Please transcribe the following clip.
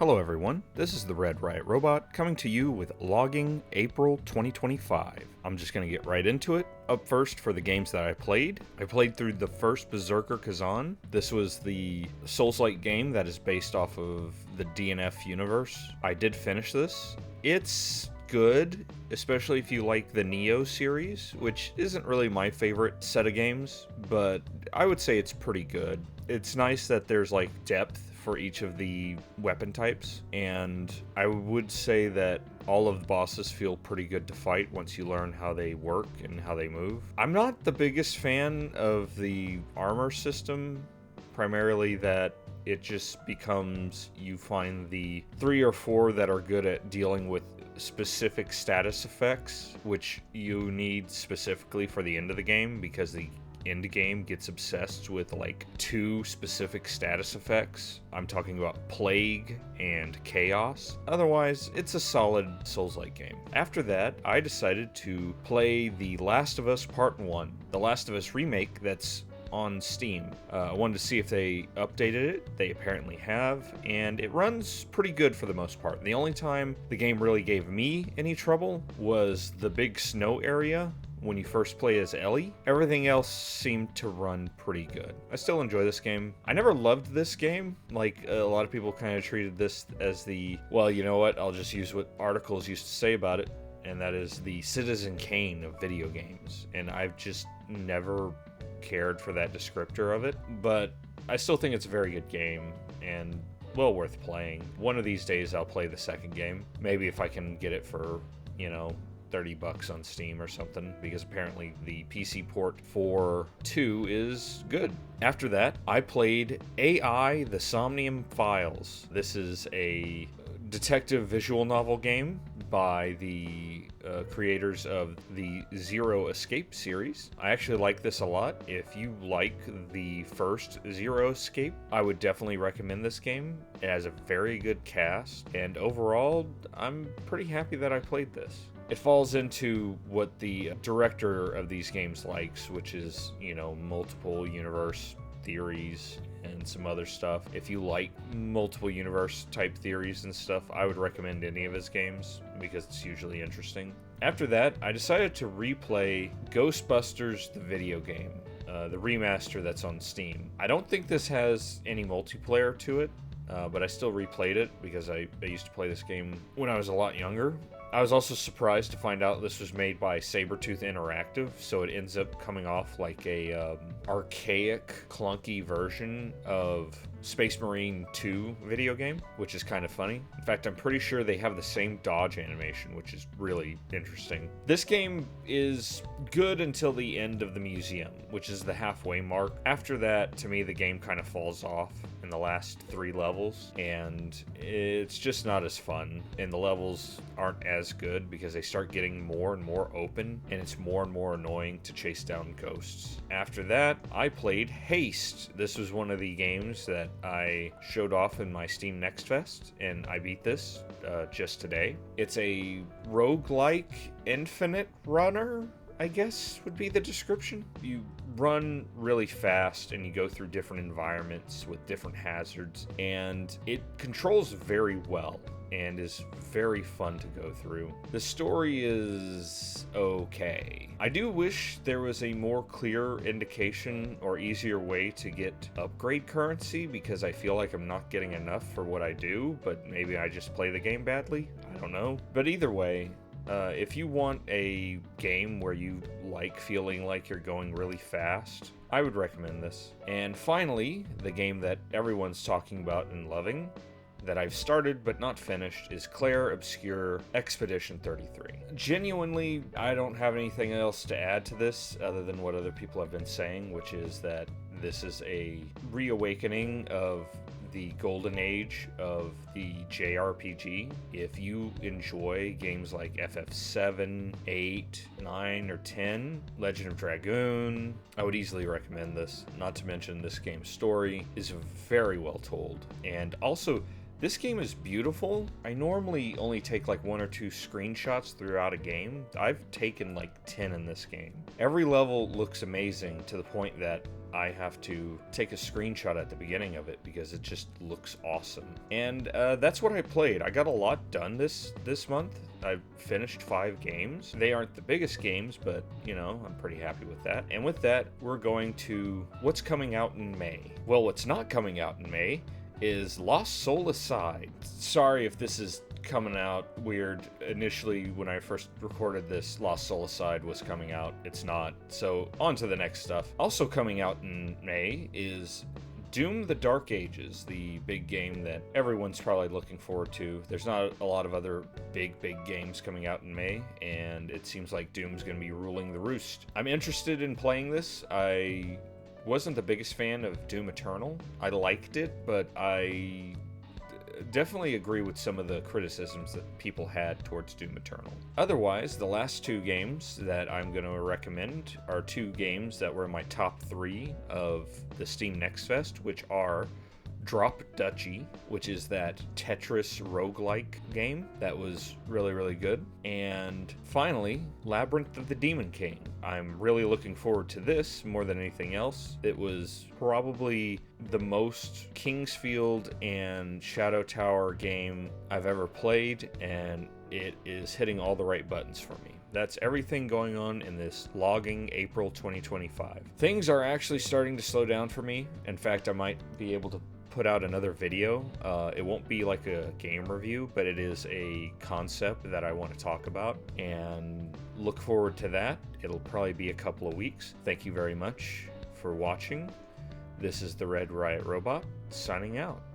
Hello everyone, this is the Red Riot Robot coming to you with logging April 2025. I'm just going to get right into it. Up first for the games that I played through the first Berserker Kazan. This was the Souls-like game that is based off of the DNF universe. I did finish this. It's good, especially if you like the Neo series, which isn't really my favorite set of games, but I would say it's pretty good. It's nice that there's like depth for each of the weapon types, and I would say that all of the bosses feel pretty good to fight once you learn how they work and how they move. I'm not the biggest fan of the armor system, primarily that it just becomes you find the 3 or 4 that are good at dealing with specific status effects, which you need specifically for the end of the game, because the end game gets obsessed with like 2 specific status effects. I'm talking about Plague and Chaos. Otherwise, it's a solid Souls-like game. After that, I decided to play The Last of Us Part 1, The Last of Us remake that's on Steam. I wanted to see if they updated it. They apparently have, and it runs pretty good for the most part. The only time the game really gave me any trouble was the big snow area when you first play as Ellie. Everything else seemed to run pretty good. I still enjoy this game. I never loved this game. Like, a lot of people kind of treated this as the, well, you know what, I'll just use what articles used to say about it, and that is the Citizen Kane of video games. And I've just never cared for that descriptor of it, but I still think it's a very good game and well worth playing. One of these days I'll play the second game. Maybe if I can get it for, $30 on Steam or something, because apparently the PC port for 2 is good. After that, I played AI The Somnium Files. This is a detective visual novel game by the creators of the Zero Escape series. I actually like this a lot. If you like the first Zero Escape, I would definitely recommend this game. It has a very good cast, and overall, I'm pretty happy that I played this. It falls into what the director of these games likes, which is, multiple universe theories and some other stuff. If you like multiple universe type theories and stuff, I would recommend any of his games because it's usually interesting. After that, I decided to replay Ghostbusters the video game, the remaster that's on Steam. I don't think this has any multiplayer to it, but I still replayed it because I used to play this game when I was a lot younger. I was also surprised to find out this was made by Sabretooth Interactive, so it ends up coming off like a archaic, clunky version of Space Marine 2 video game, which is kind of funny. In fact, I'm pretty sure they have the same dodge animation, which is really interesting. This game is good until the end of the museum, which is the halfway mark. After that, to me, the game kind of falls off in the last 3 levels, and it's just not as fun, and the levels aren't as good because they start getting more and more open, and it's more and more annoying to chase down ghosts. After that, I played Haste. This was one of the games that I showed off in my Steam Next Fest, and I beat this just today. It's a roguelike infinite runner, I guess would be the description. You run really fast and you go through different environments with different hazards, and it controls very well and is very fun to go through. The story is okay. I do wish there was a more clear indication or easier way to get upgrade currency, because I feel like I'm not getting enough for what I do, but maybe I just play the game badly. I don't know. But either way, if you want a game where you like feeling like you're going really fast, I would recommend this. And finally, the game that everyone's talking about and loving, that I've started but not finished, is Clair Obscur Expedition 33. Genuinely, I don't have anything else to add to this other than what other people have been saying, which is that this is a reawakening of the golden age of the JRPG. If you enjoy games like FF7, 8, 9, or 10, Legend of Dragoon, I would easily recommend this. Not to mention this game's story is very well told. And also, this game is beautiful. I normally only take like 1 or 2 screenshots throughout a game. I've taken like 10 in this game. Every level looks amazing, to the point that I have to take a screenshot at the beginning of it because it just looks awesome. And that's what I played. I got a lot done this month. I've finished 5 games. They aren't the biggest games, but you know, I'm pretty happy with that. And with that, we're going to what's coming out in May. Well, what's not coming out in May is Lost Soul Aside. Sorry if this is coming out weird. Initially, when I first recorded this, Lost Soul Aside was coming out. It's not. So on to the next stuff. Also coming out in May is Doom: The Dark Ages, the big game that everyone's probably looking forward to. There's not a lot of other big games coming out in May, and it seems like Doom's going to be ruling the roost. I'm interested in playing this. I wasn't the biggest fan of Doom Eternal. I liked it, but I definitely agree with some of the criticisms that people had towards Doom Eternal. Otherwise, the last 2 games that I'm going to recommend are 2 games that were in my top 3 of the Steam Next Fest, which are Drop Duchy, which is that Tetris roguelike game that was really good, and finally Labyrinth of the Demon King. I'm really looking forward to this more than anything else. It was probably the most Kingsfield and Shadow Tower game I've ever played, and it is hitting all the right buttons for me. That's everything going on in this logging April 2025. Things are actually starting to slow down for me. In fact, I might be able to put out another video. It won't be like a game review, but it is a concept that I want to talk about, and look forward to that. It'll probably be a couple of weeks. Thank you very much for watching. This is the Red Riot Robot, signing out.